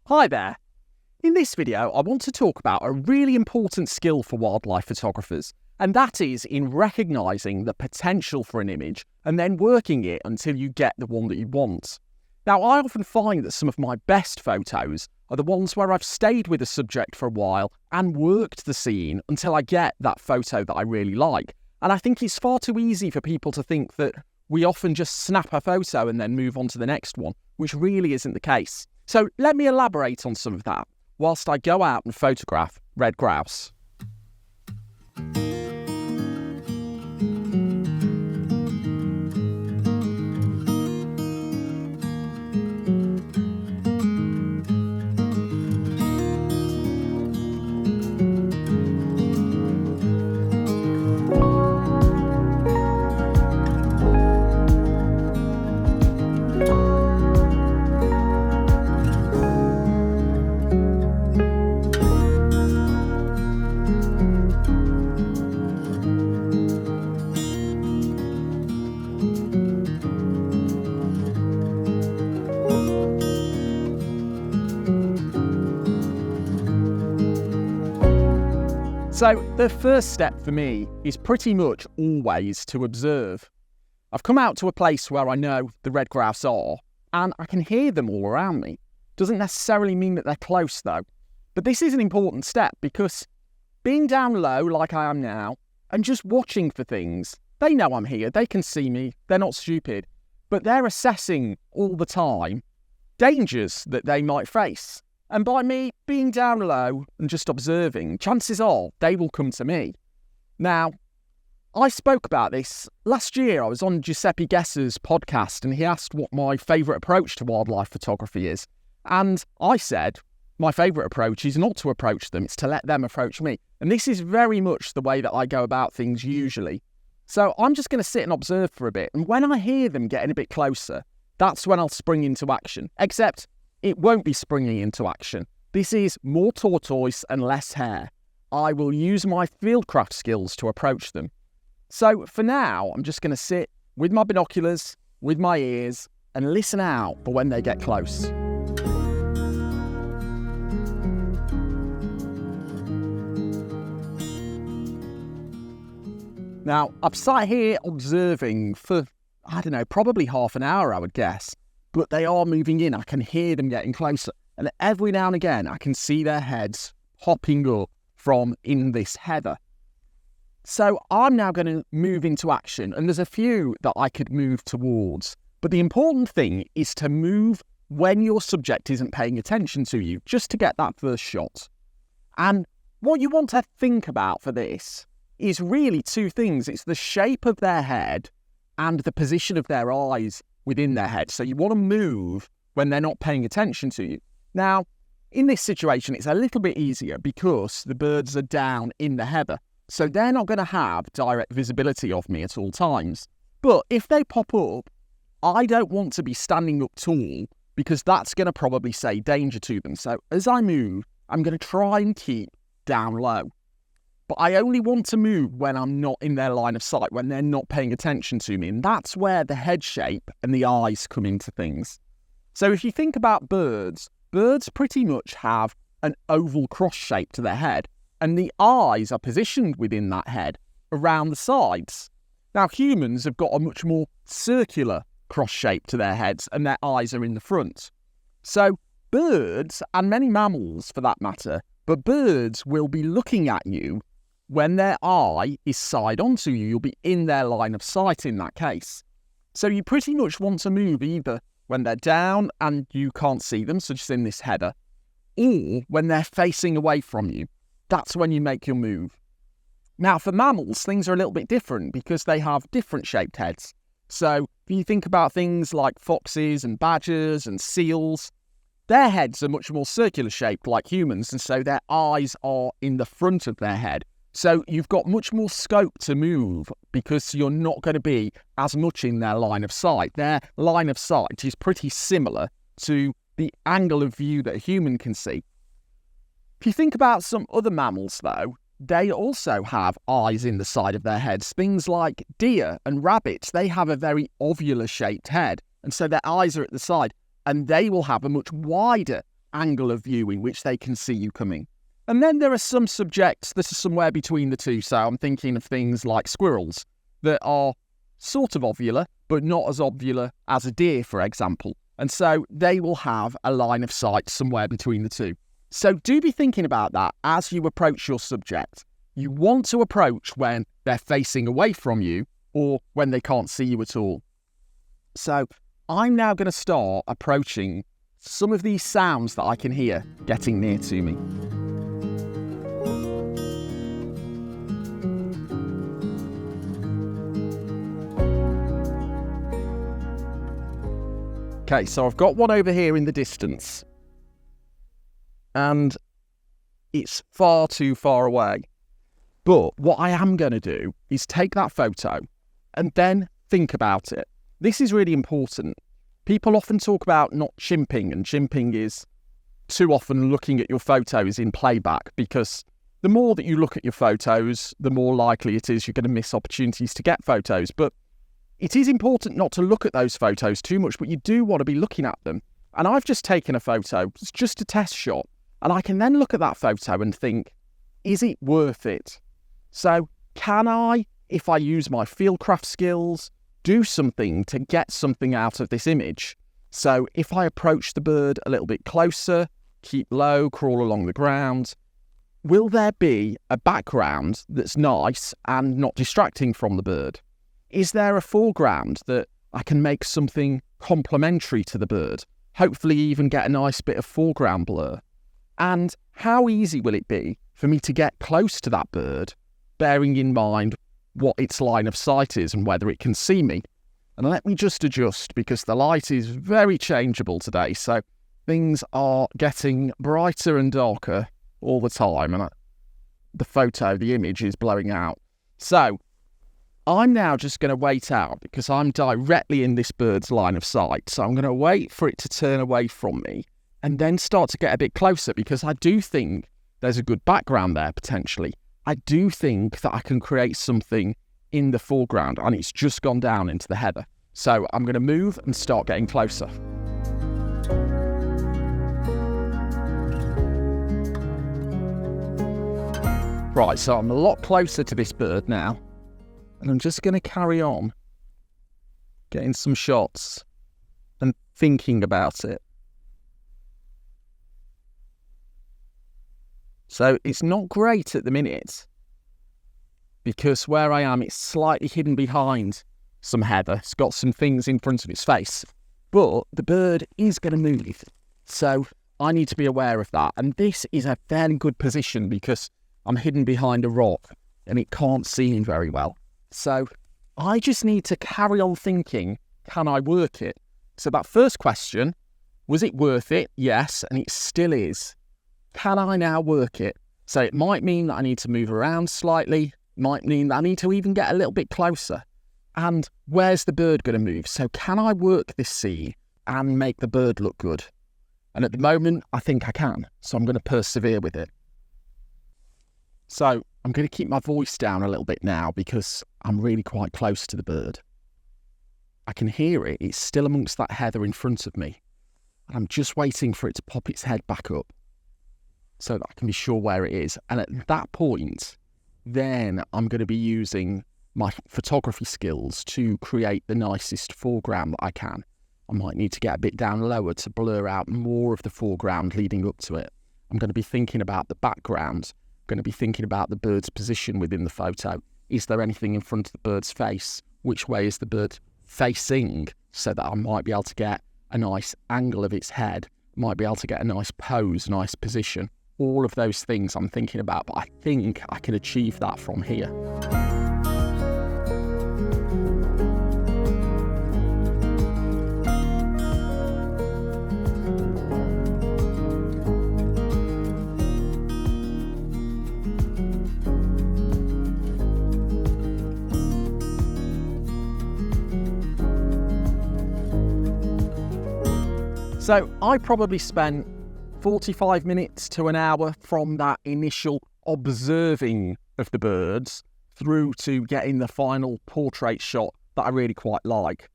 Hi there. In this video, I want to talk about a really important skill for wildlife photographers, and that is in recognising the potential for an image and then working it until you get the one that you want. Now, I often find that some of my best photos are the ones where I've stayed with a subject for a while and worked the scene until I get that photo that I really like. And I think it's far too easy for people to think that we often just snap a photo and then move on to the next one, which really isn't the case. So let me elaborate on some of that whilst I go out and photograph red grouse. So the first step for me is pretty much always to observe. I've come out to a place where I know the red grouse are, and I can hear them all around me. Doesn't necessarily mean that they're close though. But this is an important step because being down low like I am now, and just watching for things, they know I'm here, they can see me, they're not stupid, but they're assessing all the time dangers that they might face. And by me being down low and just observing, chances are they will come to me. Now, I spoke about this last year. I was on Giuseppe Gesser's podcast and he asked what my favourite approach to wildlife photography is. And I said, my favourite approach is not to approach them, it's to let them approach me. And this is very much the way that I go about things usually. So I'm just going to sit and observe for a bit. And when I hear them getting a bit closer, that's when I'll spring into action. Except it won't be springing into action. This is more tortoise and less hare. I will use my fieldcraft skills to approach them. So for now, I'm just going to sit with my binoculars, with my ears, and listen out for when they get close. Now, I've sat here observing for, probably half an hour, I would guess. But they are moving in. I can hear them getting closer. And every now and again, I can see their heads popping up from in this heather. So I'm now going to move into action. And there's a few that I could move towards. But the important thing is to move when your subject isn't paying attention to you, just to get that first shot. And what you want to think about for this is really two things. It's the shape of their head and the position of their eyes within their head. So you want to move when they're not paying attention to you. Now, in this situation, it's a little bit easier because the birds are down in the heather. So they're not going to have direct visibility of me at all times. But if they pop up, I don't want to be standing up tall because that's going to probably say danger to them. So as I move, I'm going to try and keep down low. But I only want to move when I'm not in their line of sight, when they're not paying attention to me. And that's where the head shape and the eyes come into things. So if you think about birds, birds pretty much have an oval cross shape to their head. And the eyes are positioned within that head around the sides. Now humans have got a much more circular cross shape to their heads and their eyes are in the front. So birds, and many mammals for that matter, but birds will be looking at you when their eye is side onto you. You'll be in their line of sight in that case. So you pretty much want to move either when they're down and you can't see them, so just in this header, or when they're facing away from you. That's when you make your move. Now for mammals, things are a little bit different because they have different shaped heads. So if you think about things like foxes and badgers and seals, their heads are much more circular shaped like humans, and so their eyes are in the front of their head. So you've got much more scope to move because you're not going to be as much in their line of sight. Their line of sight is pretty similar to the angle of view that a human can see. If you think about some other mammals though, they also have eyes in the side of their heads. Things like deer and rabbits, they have a very ovular shaped head. And so their eyes are at the side and they will have a much wider angle of view in which they can see you coming. And then there are some subjects that are somewhere between the two. So I'm thinking of things like squirrels that are sort of ovular, but not as ovular as a deer, for example. And so they will have a line of sight somewhere between the two. So do be thinking about that as you approach your subject. You want to approach when they're facing away from you or when they can't see you at all. So I'm now going to start approaching some of these sounds that I can hear getting near to me. Okay, so I've got one over here in the distance, and it's far too far away. But what I am going to do is take that photo and then think about it. This is really important. People often talk about not chimping, and chimping is too often looking at your photos in playback, because the more that you look at your photos, the more likely it is you're going to miss opportunities to get photos. But it is important not to look at those photos too much, but you do want to be looking at them. And I've just taken a photo, it's just a test shot, and I can then look at that photo and think, is it worth it? So can I, if I use my fieldcraft skills, do something to get something out of this image? So if I approach the bird a little bit closer, keep low, crawl along the ground, will there be a background that's nice and not distracting from the bird? Is there a foreground that I can make something complementary to the bird? Hopefully even get a nice bit of foreground blur. And how easy will it be for me to get close to that bird, bearing in mind what its line of sight is and whether it can see me? And let me just adjust, because the light is very changeable today, so things are getting brighter and darker all the time, and the image is blowing out. So I'm now just going to wait out, because I'm directly in this bird's line of sight. So I'm going to wait for it to turn away from me and then start to get a bit closer, because I do think there's a good background there potentially. I do think that I can create something in the foreground, and it's just gone down into the heather. So I'm going to move and start getting closer. Right, so I'm a lot closer to this bird now. And I'm just going to carry on getting some shots and thinking about it. So it's not great at the minute, because where I am, it's slightly hidden behind some heather. It's got some things in front of its face. But the bird is going to move. So I need to be aware of that. And this is a fairly good position, because I'm hidden behind a rock and it can't see me very well. So I just need to carry on thinking, can I work it? So that first question, was it worth it? Yes, and it still is. Can I now work it? So it might mean that I need to move around slightly, might mean that I need to even get a little bit closer. And where's the bird going to move? So can I work this scene and make the bird look good? And at the moment, I think I can. So I'm going to persevere with it. So I'm going to keep my voice down a little bit now, because I'm really quite close to the bird. I can hear it. It's still amongst that heather in front of me. And I'm just waiting for it to pop its head back up so that I can be sure where it is. And at that point, then I'm going to be using my photography skills to create the nicest foreground that I can. I might need to get a bit down lower to blur out more of the foreground leading up to it. I'm going to be thinking about the background. I'm going to be thinking about the bird's position within the photo. Is there anything in front of the bird's face? Which way is the bird facing? So that I might be able to get a nice angle of its head, might be able to get a nice pose, nice position. All of those things I'm thinking about, but I think I can achieve that from here. So I probably spent 45 minutes to an hour from that initial observing of the birds through to getting the final portrait shot that I really quite like.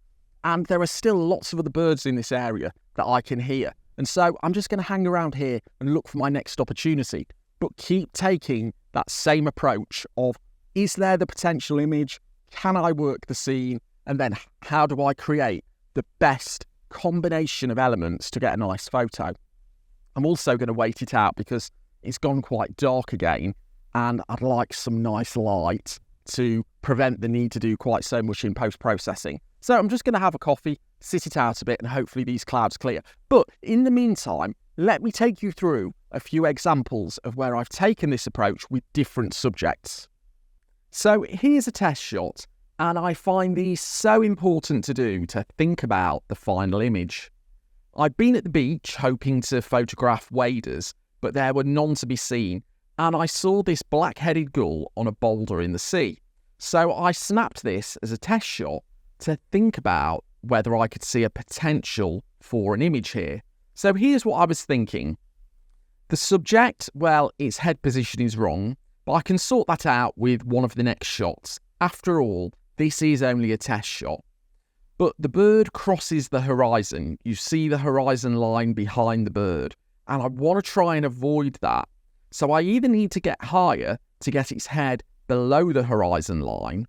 And there are still lots of other birds in this area that I can hear. And so I'm just going to hang around here and look for my next opportunity, but keep taking that same approach of, is there the potential image? Can I work the scene? And then how do I create the best combination of elements to get a nice photo? I'm also going to wait it out because it's gone quite dark again, and I'd like some nice light to prevent the need to do quite so much in post-processing. So I'm just going to have a coffee, sit it out a bit, and hopefully these clouds clear. But in the meantime, let me take you through a few examples of where I've taken this approach with different subjects. So here's a test shot, and I find these so important to do to think about the final image. I'd been at the beach hoping to photograph waders, but there were none to be seen, and I saw this black-headed gull on a boulder in the sea. So I snapped this as a test shot to think about whether I could see a potential for an image here. So here's what I was thinking. The subject, well, its head position is wrong, but I can sort that out with one of the next shots. After all, this is only a test shot. But the bird crosses the horizon. You see the horizon line behind the bird, and I want to try and avoid that. So I either need to get higher to get its head below the horizon line,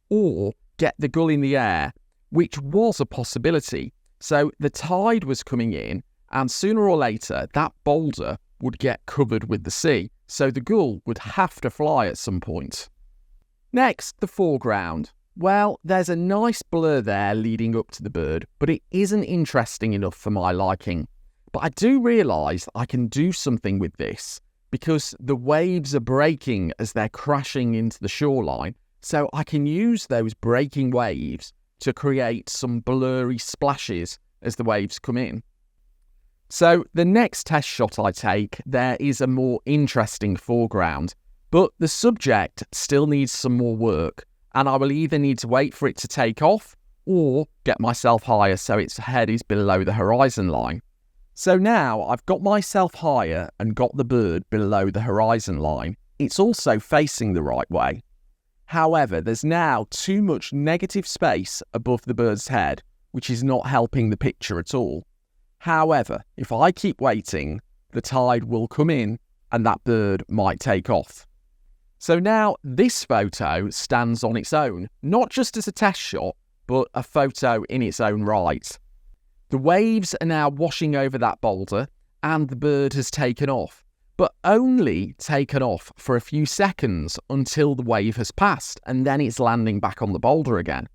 or get the gull in the air, which was a possibility. So the tide was coming in, and sooner or later that boulder would get covered with the sea, so the gull would have to fly at some point. Next, the foreground. Well, there's a nice blur there leading up to the bird, but it isn't interesting enough for my liking. But I do realise I can do something with this, because the waves are breaking as they're crashing into the shoreline, so I can use those breaking waves to create some blurry splashes as the waves come in. So the next test shot I take, there is a more interesting foreground, but the subject still needs some more work, and I will either need to wait for it to take off or get myself higher so its head is below the horizon line. So now I've got myself higher and got the bird below the horizon line. It's also facing the right way. However, there's now too much negative space above the bird's head, which is not helping the picture at all. However, if I keep waiting, the tide will come in and that bird might take off. So now this photo stands on its own, not just as a test shot, but a photo in its own right. The waves are now washing over that boulder and the bird has taken off, but only taken off for a few seconds until the wave has passed, and then it's landing back on the boulder again.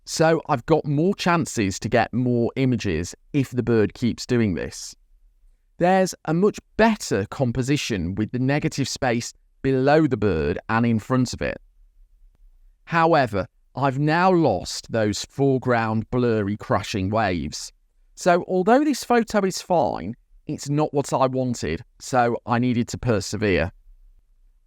So I've got more chances to get more images if the bird keeps doing this. There's a much better composition with the negative space below the bird and in front of it. However, I've now lost those foreground blurry crashing waves. So although this photo is fine, it's not what I wanted, so I needed to persevere.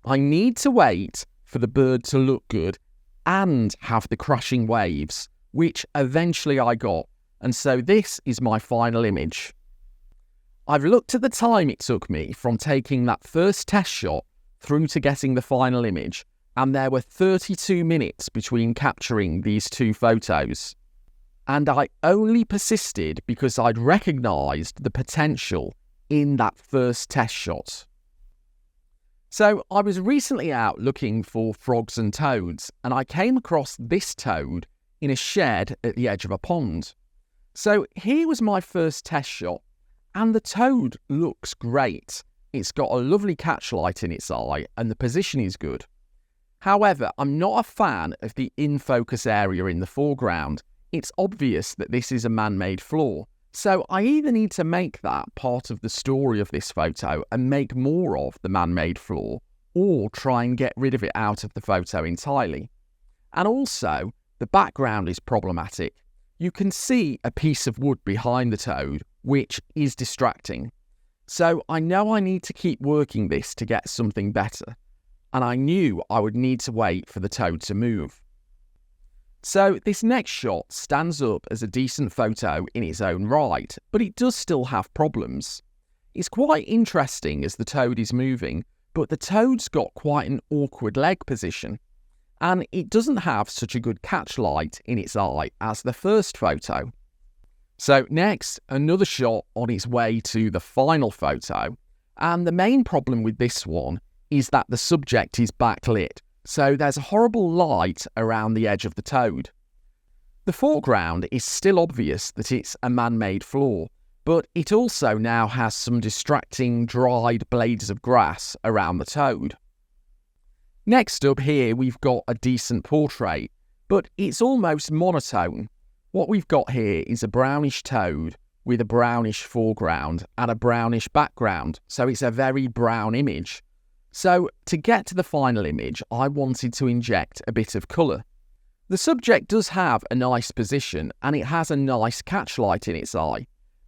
I need to wait for the bird to look good and have the crashing waves, which eventually I got, and so this is my final image. I've looked at the time it took me from taking that first test shot through to getting the final image, and there were 32 minutes between capturing these two photos. And I only persisted because I'd recognised the potential in that first test shot. So I was recently out looking for frogs and toads, and I came across this toad in a shed at the edge of a pond. So here was my first test shot, and the toad looks great. It's got a lovely catch light in its eye, and the position is good. However, I'm not a fan of the in-focus area in the foreground. It's obvious that this is a man-made flaw, so I either need to make that part of the story of this photo and make more of the man-made flaw, or try and get rid of it out of the photo entirely. And also, the background is problematic. You can see a piece of wood behind the toad, which is distracting. So I know I need to keep working this to get something better, and I knew I would need to wait for the toad to move. So this next shot stands up as a decent photo in its own right, but it does still have problems. It's quite interesting as the toad is moving, but the toad's got quite an awkward leg position, and it doesn't have such a good catch light in its eye as the first photo. So next, another shot on its way to the final photo. And the main problem with this one is that the subject is backlit. So there's a horrible light around the edge of the toad. The foreground is still obvious that it's a man-made floor, but it also now has some distracting dried blades of grass around the toad. Next up here we've got a decent portrait, but it's almost monotone. What we've got here is a brownish toad with a brownish foreground and a brownish background, so it's a very brown image. So to get to the final image, I wanted to inject a bit of colour. The subject does have a nice position and it has a nice catchlight in its eye,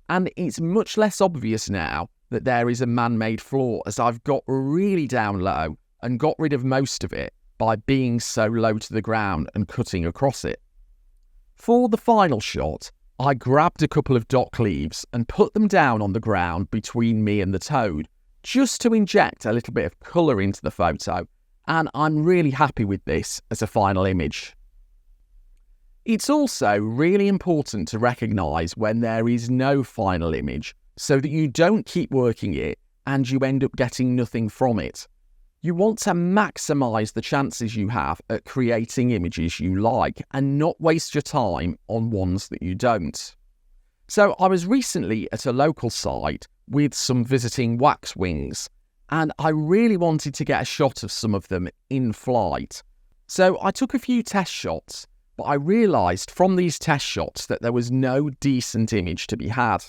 and it's much less obvious now that there is a man-made floor, as I've got really down low and got rid of most of it by being so low to the ground and cutting across it. For the final shot, I grabbed a couple of dock leaves and put them down on the ground between me and the toad, just to inject a little bit of colour into the photo, and I'm really happy with this as a final image. It's also really important to recognise when there is no final image, so that you don't keep working it and you end up getting nothing from it. You want to maximise the chances you have at creating images you like and not waste your time on ones that you don't. So I was recently at a local site with some visiting waxwings, and I really wanted to get a shot of some of them in flight. So I took a few test shots, but I realised from these test shots that there was no decent image to be had.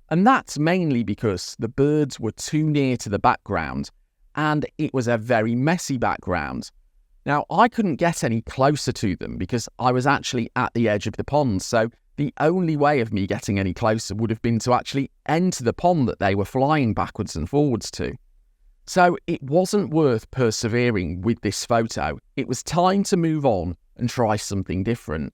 And that's mainly because the birds were too near to the background, and it was a very messy background. Now, I couldn't get any closer to them because I was actually at the edge of the pond, so the only way of me getting any closer would have been to actually enter the pond that they were flying backwards and forwards to. So it wasn't worth persevering with this photo. It was time to move on and try something different.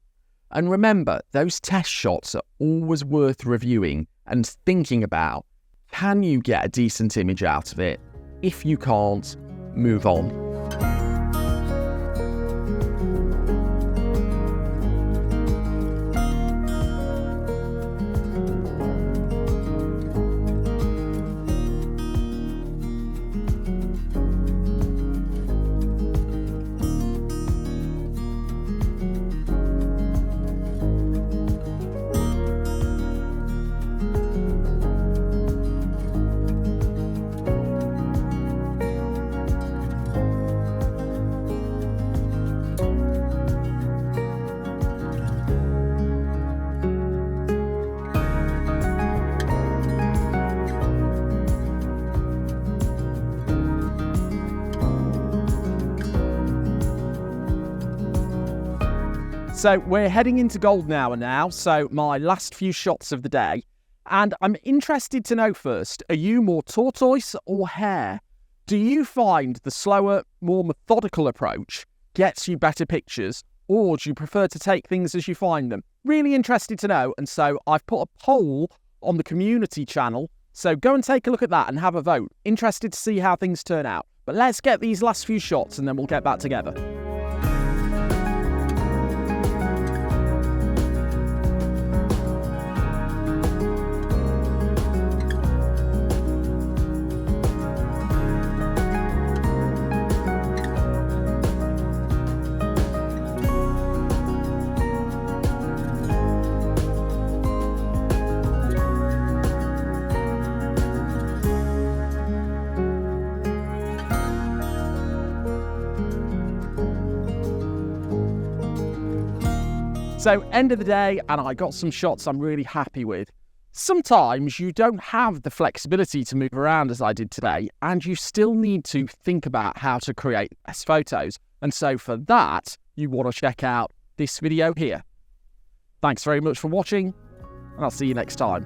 And remember, those test shots are always worth reviewing and thinking about. Can you get a decent image out of it? If you can't, move on. So we're heading into golden hour now, so my last few shots of the day. And I'm interested to know first, are you more tortoise or hare? Do you find the slower, more methodical approach gets you better pictures, or do you prefer to take things as you find them? Really interested to know, and so I've put a poll on the community channel, so go and take a look at that and have a vote. Interested to see how things turn out. But let's get these last few shots and then we'll get back together. So end of the day, and I got some shots I'm really happy with. Sometimes you don't have the flexibility to move around as I did today, and you still need to think about how to create the best photos. And so for that, you want to check out this video here. Thanks very much for watching, and I'll see you next time.